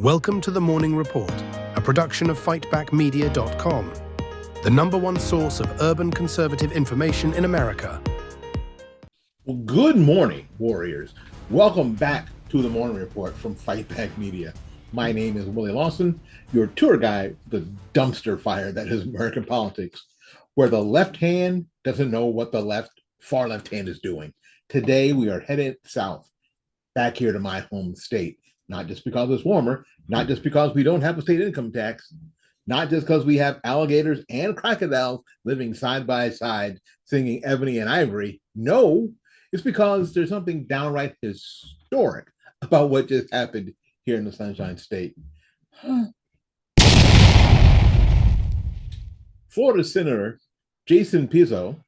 Welcome to the Morning Report, a production of FightBackMedia.com, the #1 source of urban conservative information in America. Well, good morning, warriors. Welcome back to the Morning Report from Fight Back Media. My name is Willie Lawson, your tour guide, the dumpster fire that is American politics, where the left hand doesn't know what the far left hand is doing. Today, we are headed south, back here to my home state. Not just because it's warmer, not just because we don't have a state income tax, not just because we have alligators and crocodiles living side by side singing Ebony and Ivory. No, it's because there's something downright historic about what just happened here in the Sunshine State. Florida Senator Jason Pizzo,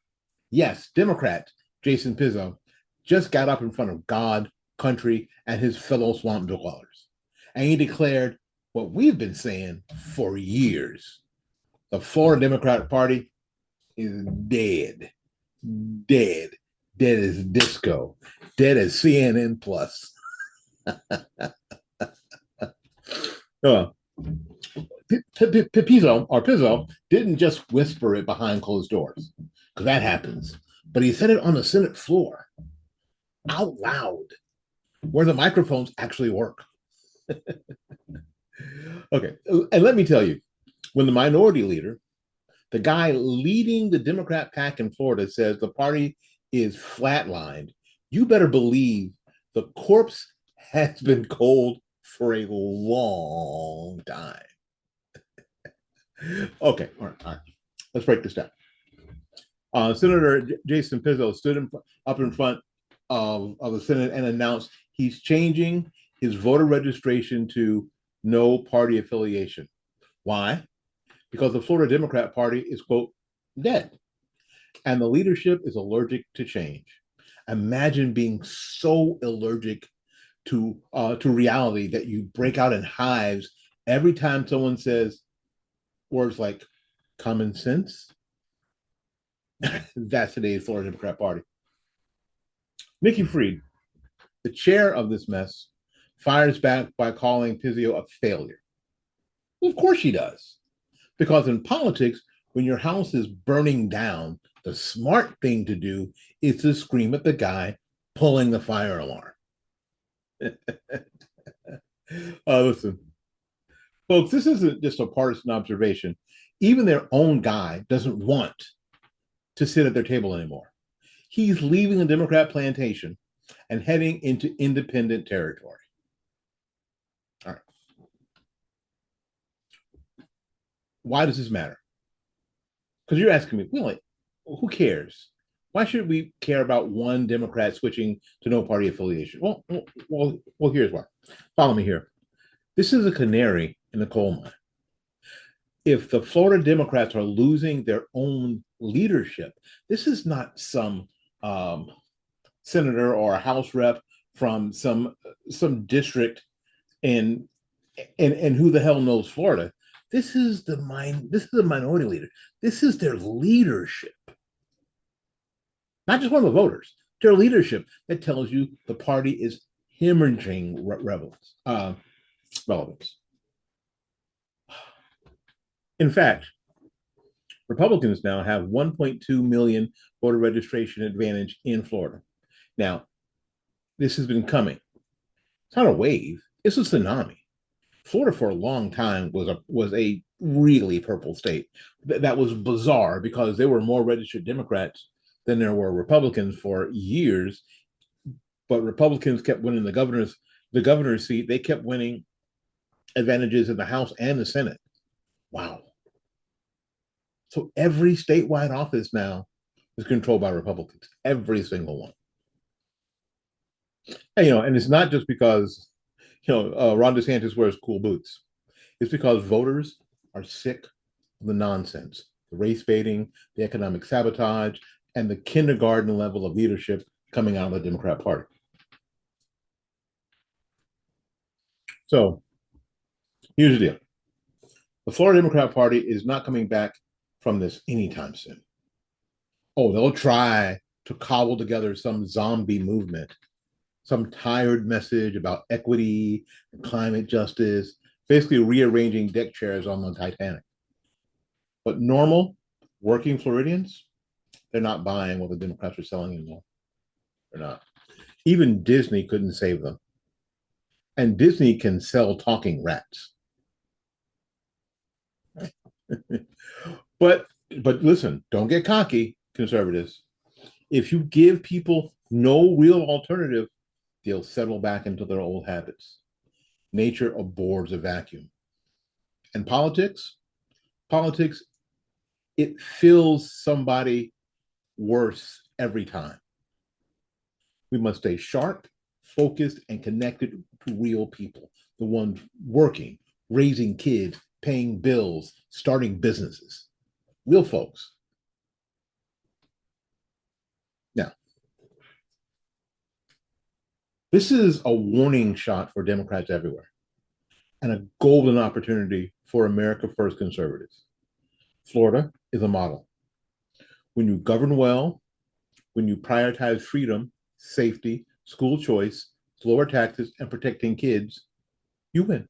yes, Democrat Jason Pizzo, just got up in front of God, country, and his fellow swamp dwellers. And he declared what we've been saying for years. The Florida Democratic Party is dead. Dead. Dead as disco. Dead as CNN Plus. Pizzo didn't just whisper it behind closed doors, because that happens. But he said it on the Senate floor, out loud, where the microphones actually work. Okay, and let me tell you, when the minority leader, the guy leading the Democrat pack in Florida, says the party is flatlined, you better believe the corpse has been cold for a long time. Okay, all right. Let's break this down. Senator Jason Pizzo stood up in front of the Senate and announced he's changing his voter registration to no party affiliation. Why? Because the Florida Democrat Party is, quote, dead. And the leadership is allergic to change. Imagine being so allergic to reality that you break out in hives every time someone says words like common sense. That's today's Florida Democrat Party. Nikki Fried, the chair of this mess, fires back by calling Pizzo a failure. Well, of course she does. Because in politics, when your house is burning down, the smart thing to do is to scream at the guy pulling the fire alarm. Listen, folks, this isn't just a partisan observation. Even their own guy doesn't want to sit at their table anymore. He's leaving the Democrat plantation and heading into independent territory. All right. Why does this matter? Because you're asking me, Willie, who cares? Why should we care about one Democrat switching to no party affiliation? Well, here's why. Follow me here. This is a canary in the coal mine. If the Florida Democrats are losing their own leadership, this is not some senator or a House rep from some district in who the hell knows Florida. This is the minority leader. This is their leadership, not just one of the voters. Their leadership that tells you the party is hemorrhaging relevance. In fact, Republicans now have 1.2 million voter registration advantage in Florida. Now, this has been coming. It's not a wave, it's a tsunami. Florida for a long time was a really purple state. That was bizarre because there were more registered Democrats than there were Republicans for years, but Republicans kept winning the governor's seat. They kept winning advantages in the House and the Senate. Wow. So every statewide office now is controlled by Republicans, every single one. And it's not just because, Ron DeSantis wears cool boots. It's because voters are sick of the nonsense, the race baiting, the economic sabotage, and the kindergarten level of leadership coming out of the Democrat Party. So here's the deal. The Florida Democrat Party is not coming back from this anytime soon. Oh, they'll try to cobble together some zombie movement some tired message about equity and climate justice, basically rearranging deck chairs on the Titanic. But normal working Floridians, they're not buying what the Democrats are selling anymore. They're not. Even Disney couldn't save them. And Disney can sell talking rats. but listen, don't get cocky, conservatives. If you give people no real alternative, they'll settle back into their old habits. Nature abhors a vacuum. And politics, it fills somebody worse every time. We must stay sharp, focused, and connected to real people, the ones working, raising kids, paying bills, starting businesses. Real folks. Now, this is a warning shot for Democrats everywhere and a golden opportunity for America First conservatives. Florida is a model. When you govern well, when you prioritize freedom, safety, school choice, lower taxes, and protecting kids, you win.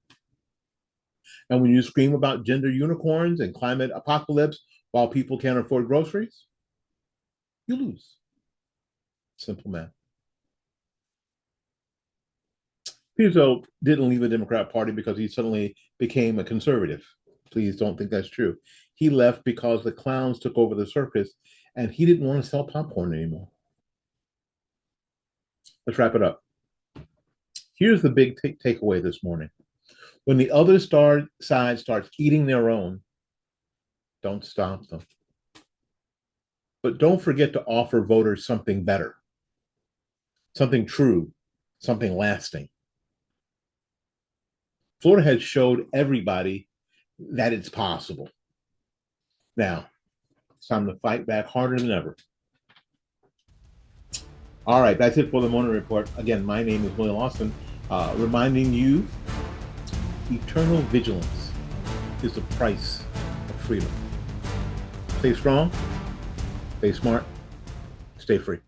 And when you scream about gender unicorns and climate apocalypse while people can't afford groceries, you lose. Simple math. Pizzo didn't leave the Democrat Party because he suddenly became a conservative. Please don't think that's true. He left because the clowns took over the circus and he didn't want to sell popcorn anymore. Let's wrap it up. Here's the big takeaway this morning. When the other side starts eating their own, don't stop them. But don't forget to offer voters something better, something true, something lasting. Florida has showed everybody that it's possible. Now, it's time to fight back harder than ever. All right, that's it for the morning report. Again, my name is Willie Lawson, reminding you eternal vigilance is the price of freedom. Stay strong, stay smart, stay free.